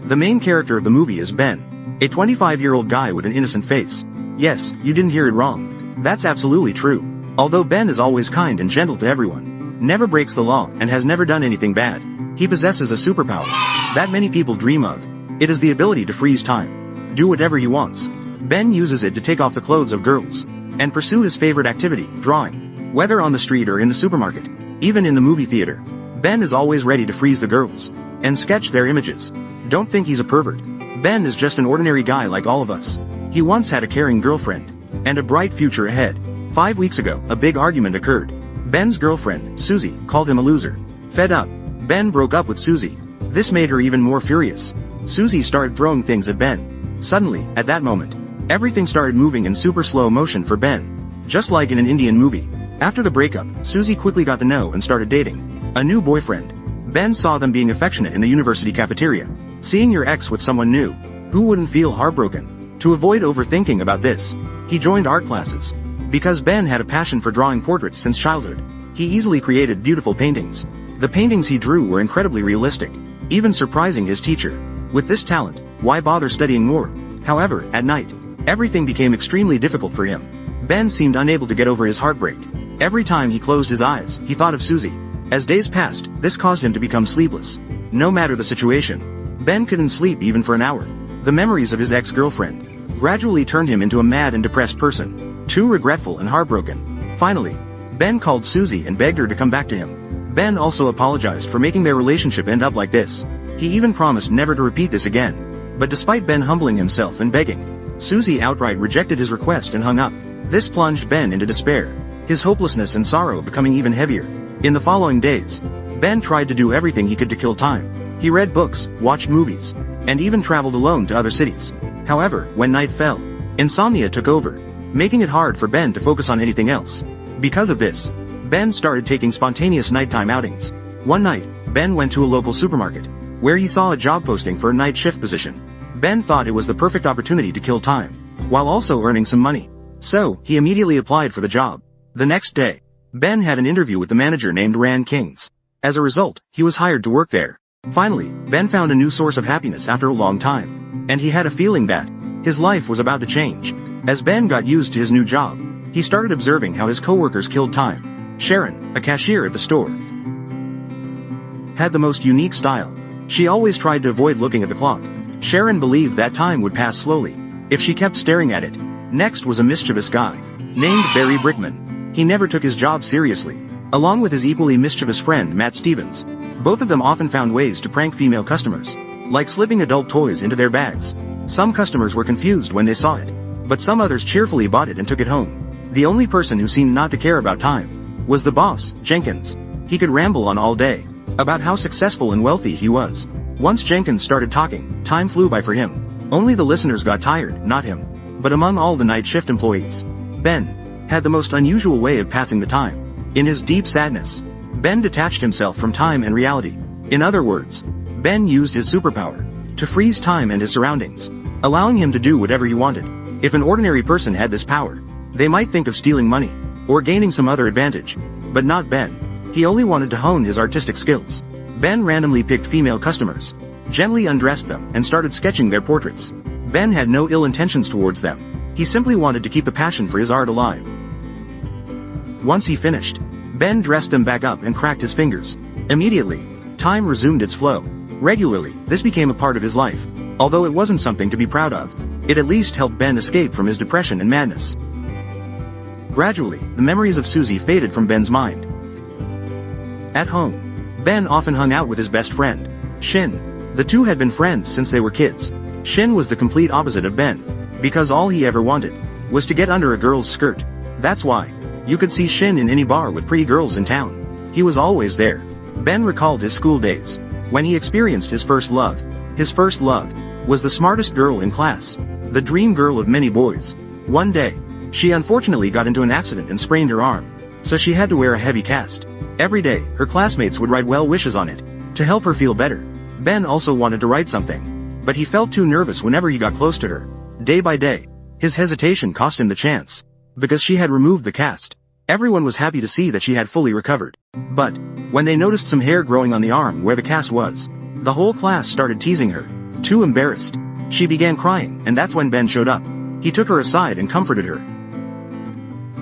The main character of the movie is Ben, a 25-year-old guy with an innocent face. Yes, you didn't hear it wrong. That's absolutely true. Although Ben is always kind and gentle to everyone, never breaks the law and has never done anything bad, he possesses a superpower that many people dream of. It is the ability to freeze time. Do whatever he wants. Ben uses it to take off the clothes of girls and pursue his favorite activity, drawing. Whether on the street or in the supermarket, even in the movie theater, Ben is always ready to freeze the girls and sketch their images. Don't think he's a pervert. Ben is just an ordinary guy like all of us. He once had a caring girlfriend and a bright future ahead. 5 weeks ago, a big argument occurred. Ben's girlfriend, Susie, called him a loser. Fed up, Ben broke up with Susie. This made her even more furious. Susie started throwing things at Ben. Suddenly, at that moment, everything started moving in super slow motion for Ben. Just like in an Indian movie. After the breakup, Susie quickly got to know and started dating a new boyfriend. Ben saw them being affectionate in the university cafeteria. Seeing your ex with someone new, who wouldn't feel heartbroken? To avoid overthinking about this, he joined art classes. Because Ben had a passion for drawing portraits since childhood, he easily created beautiful paintings. The paintings he drew were incredibly realistic, even surprising his teacher. With this talent, why bother studying more? However, at night, everything became extremely difficult for him. Ben seemed unable to get over his heartbreak. Every time he closed his eyes, he thought of Susie. As days passed, this caused him to become sleepless. No matter the situation, Ben couldn't sleep even for an hour. The memories of his ex-girlfriend gradually turned him into a mad and depressed person, too regretful and heartbroken. Finally, Ben called Susie and begged her to come back to him. Ben also apologized for making their relationship end up like this. He even promised never to repeat this again. But despite Ben humbling himself and begging, Susie outright rejected his request and hung up. This plunged Ben into despair, his hopelessness and sorrow becoming even heavier. In the following days, Ben tried to do everything he could to kill time. He read books, watched movies, and even traveled alone to other cities. However, when night fell, insomnia took over, making it hard for Ben to focus on anything else. Because of this, Ben started taking spontaneous nighttime outings. One night, Ben went to a local supermarket, where he saw a job posting for a night shift position. Ben thought it was the perfect opportunity to kill time, while also earning some money. So, he immediately applied for the job. The next day, Ben had an interview with the manager named Ran Kings. As a result, he was hired to work there. Finally, Ben found a new source of happiness after a long time, and he had a feeling that his life was about to change. As Ben got used to his new job, he started observing how his coworkers killed time. Sharon, a cashier at the store, had the most unique style. She always tried to avoid looking at the clock. Sharon believed that time would pass slowly if she kept staring at it. Next was a mischievous guy named Barry Brickman. He never took his job seriously. Along with his equally mischievous friend Matt Stevens, both of them often found ways to prank female customers, like slipping adult toys into their bags. Some customers were confused when they saw it, but some others cheerfully bought it and took it home. The only person who seemed not to care about time was the boss, Jenkins. He could ramble on all day about how successful and wealthy he was. Once Jenkins started talking, time flew by for him. Only the listeners got tired, not him. But among all the night shift employees, Ben had the most unusual way of passing the time. In his deep sadness, Ben detached himself from time and reality. In other words, Ben used his superpower to freeze time and his surroundings, allowing him to do whatever he wanted. If an ordinary person had this power, they might think of stealing money or gaining some other advantage. But not Ben. He only wanted to hone his artistic skills. Ben randomly picked female customers, gently undressed them, and started sketching their portraits. Ben had no ill intentions towards them. He simply wanted to keep the passion for his art alive. Once he finished, Ben dressed them back up and cracked his fingers. Immediately, time resumed its flow. Regularly, this became a part of his life. Although it wasn't something to be proud of, it at least helped Ben escape from his depression and madness. Gradually, the memories of Susie faded from Ben's mind. At home, Ben often hung out with his best friend, Shin. The two had been friends since they were kids. Shin was the complete opposite of Ben, because all he ever wanted was to get under a girl's skirt. That's why you could see Shin in any bar with pretty girls in town. He was always there. Ben recalled his school days, when he experienced his first love. His first love was the smartest girl in class, the dream girl of many boys. One day, she unfortunately got into an accident and sprained her arm, so she had to wear a heavy cast. Every day, her classmates would write well wishes on it to help her feel better. Ben also wanted to write something, but he felt too nervous whenever he got close to her. Day by day, his hesitation cost him the chance. Because she had removed the cast, everyone was happy to see that she had fully recovered. But when they noticed some hair growing on the arm where the cast was, the whole class started teasing her. Too embarrassed. She began crying, and that's when Ben showed up. He took her aside and comforted her,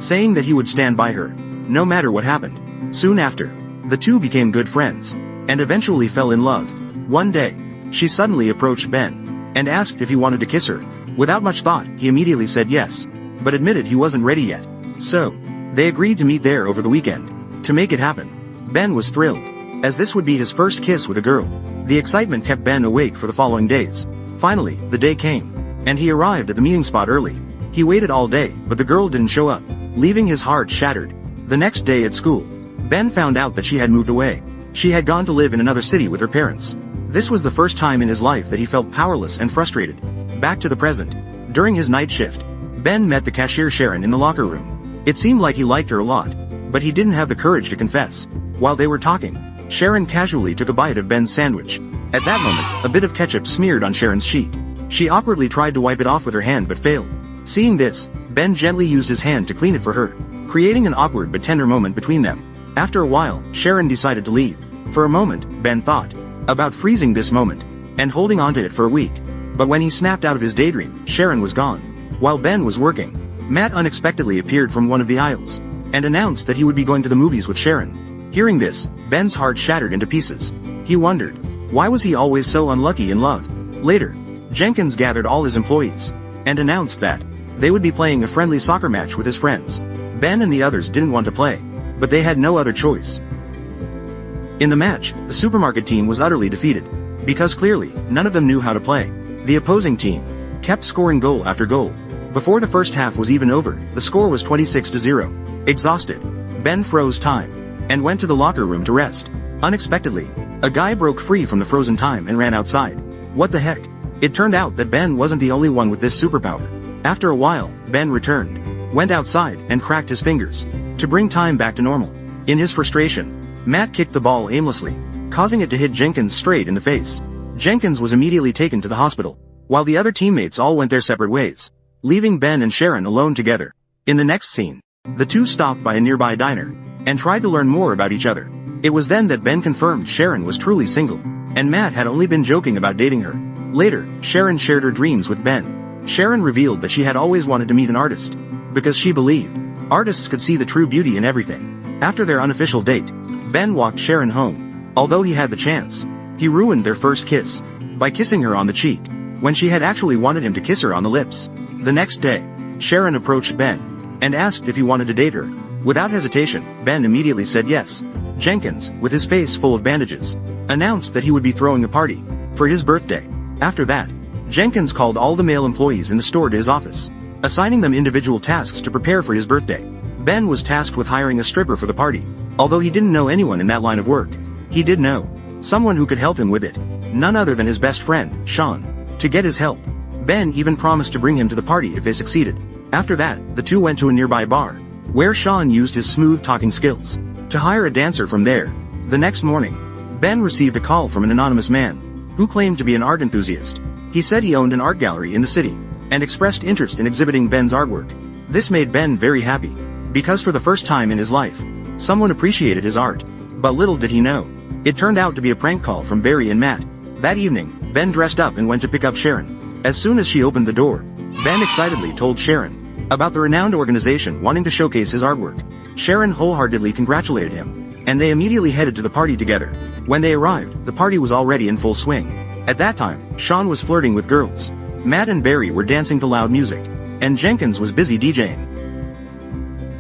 saying that he would stand by her, no matter what happened. Soon after, the two became good friends, and eventually fell in love. One day, she suddenly approached Ben, and asked if he wanted to kiss her. Without much thought, he immediately said yes, but admitted he wasn't ready yet. So, they agreed to meet there over the weekend. To make it happen, Ben was thrilled, as this would be his first kiss with a girl. The excitement kept Ben awake for the following days. Finally, the day came, and he arrived at the meeting spot early. He waited all day, but the girl didn't show up, leaving his heart shattered. The next day at school, Ben found out that she had moved away. She had gone to live in another city with her parents. This was the first time in his life that he felt powerless and frustrated. Back to the present. During his night shift, Ben met the cashier Sharon in the locker room. It seemed like he liked her a lot, but he didn't have the courage to confess. While they were talking, Sharon casually took a bite of Ben's sandwich. At that moment, a bit of ketchup smeared on Sharon's sheet. She awkwardly tried to wipe it off with her hand but failed. Seeing this, Ben gently used his hand to clean it for her, creating an awkward but tender moment between them. After a while, Sharon decided to leave. For a moment, Ben thought about freezing this moment and holding onto it for a week. But when he snapped out of his daydream, Sharon was gone. While Ben was working, Matt unexpectedly appeared from one of the aisles and announced that he would be going to the movies with Sharon. Hearing this, Ben's heart shattered into pieces. He wondered, why was he always so unlucky in love? Later, Jenkins gathered all his employees and announced that they would be playing a friendly soccer match with his friends. Ben and the others didn't want to play, but they had no other choice. In the match, the supermarket team was utterly defeated, because clearly, none of them knew how to play. The opposing team kept scoring goal after goal. Before the first half was even over, the score was 26-0. Exhausted, Ben froze time and went to the locker room to rest. Unexpectedly, a guy broke free from the frozen time and ran outside. What the heck? It turned out that Ben wasn't the only one with this superpower. After a while, Ben returned, went outside, and cracked his fingers to bring time back to normal. In his frustration, Matt kicked the ball aimlessly, causing it to hit Jenkins straight in the face. Jenkins was immediately taken to the hospital, while the other teammates all went their separate ways, leaving Ben and Sharon alone together. In the next scene, the two stopped by a nearby diner and tried to learn more about each other. It was then that Ben confirmed Sharon was truly single, and Matt had only been joking about dating her. Later, Sharon shared her dreams with Ben. Sharon revealed that she had always wanted to meet an artist, because she believed artists could see the true beauty in everything. After their unofficial date, Ben walked Sharon home. Although he had the chance, he ruined their first kiss by kissing her on the cheek, when she had actually wanted him to kiss her on the lips. The next day, Sharon approached Ben and asked if he wanted to date her. Without hesitation, Ben immediately said yes. Jenkins, with his face full of bandages, announced that he would be throwing a party for his birthday. After that, Jenkins called all the male employees in the store to his office, assigning them individual tasks to prepare for his birthday. Ben was tasked with hiring a stripper for the party. Although he didn't know anyone in that line of work, he did know someone who could help him with it. None other than his best friend, Sharon. To get his help, Ben even promised to bring him to the party if they succeeded. After that, the two went to a nearby bar, where Sharon used his smooth talking skills to hire a dancer from there. The next morning, Ben received a call from an anonymous man who claimed to be an art enthusiast. He said he owned an art gallery in the city and expressed interest in exhibiting Ben's artwork. This made Ben very happy, because for the first time in his life, someone appreciated his art. But little did he know, it turned out to be a prank call from Barry and Matt. That evening, Ben dressed up and went to pick up Sharon. As soon as she opened the door, Ben excitedly told Sharon about the renowned organization wanting to showcase his artwork. Sharon wholeheartedly congratulated him, and they immediately headed to the party together. When they arrived, the party was already in full swing. At that time, Sharon was flirting with girls. Matt and Barry were dancing to loud music, and Jenkins was busy DJing.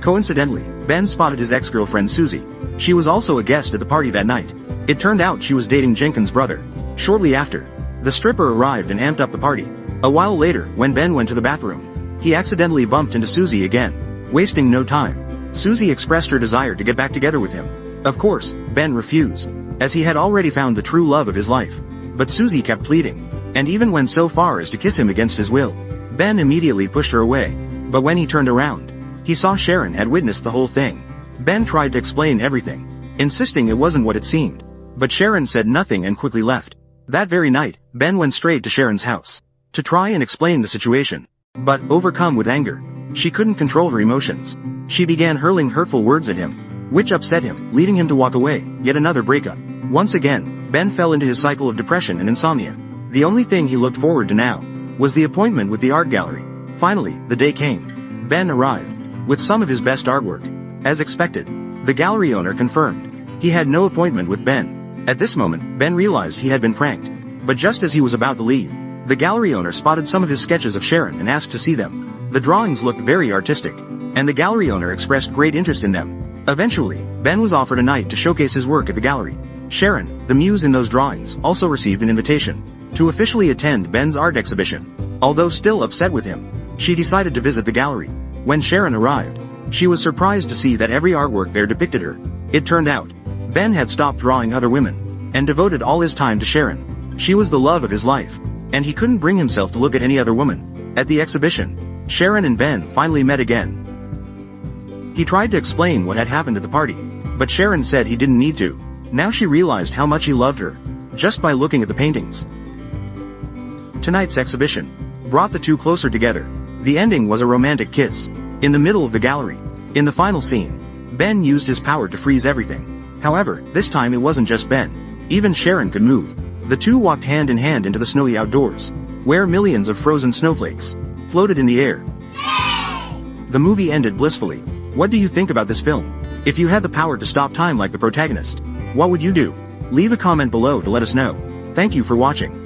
Coincidentally, Ben spotted his ex-girlfriend Susie. She was also a guest at the party that night. It turned out she was dating Jenkins' brother. Shortly after, the stripper arrived and amped up the party. A while later, when Ben went to the bathroom, he accidentally bumped into Susie again. Wasting no time, Susie expressed her desire to get back together with him. Of course, Ben refused, as he had already found the true love of his life. But Susie kept pleading, and even went so far as to kiss him against his will. Ben immediately pushed her away, but when he turned around, he saw Sharon had witnessed the whole thing. Ben tried to explain everything, insisting it wasn't what it seemed. But Sharon said nothing and quickly left. That very night, Ben went straight to Sharon's house to try and explain the situation. But, overcome with anger, she couldn't control her emotions. She began hurling hurtful words at him, which upset him, leading him to walk away. Yet another breakup. Once again, Ben fell into his cycle of depression and insomnia. The only thing he looked forward to now was the appointment with the art gallery. Finally, the day came. Ben arrived with some of his best artwork. As expected, the gallery owner confirmed he had no appointment with Ben. At this moment, Ben realized he had been pranked. But just as he was about to leave, the gallery owner spotted some of his sketches of Sharon and asked to see them. The drawings looked very artistic, and the gallery owner expressed great interest in them. Eventually, Ben was offered a night to showcase his work at the gallery. Sharon, the muse in those drawings, also received an invitation to officially attend Ben's art exhibition. Although still upset with him, she decided to visit the gallery. When Sharon arrived, she was surprised to see that every artwork there depicted her. It turned out, Ben had stopped drawing other women and devoted all his time to Sharon. She was the love of his life, and he couldn't bring himself to look at any other woman. At the exhibition, Sharon and Ben finally met again. He tried to explain what had happened at the party, but Sharon said he didn't need to. Now she realized how much he loved her, just by looking at the paintings. Tonight's exhibition brought the two closer together. The ending was a romantic kiss in the middle of the gallery. In the final scene, Ben used his power to freeze everything. However, this time it wasn't just Ben. Even Sharon could move. The two walked hand in hand into the snowy outdoors, where millions of frozen snowflakes floated in the air. The movie ended blissfully. What do you think about this film? If you had the power to stop time like the protagonist, what would you do? Leave a comment below to let us know. Thank you for watching.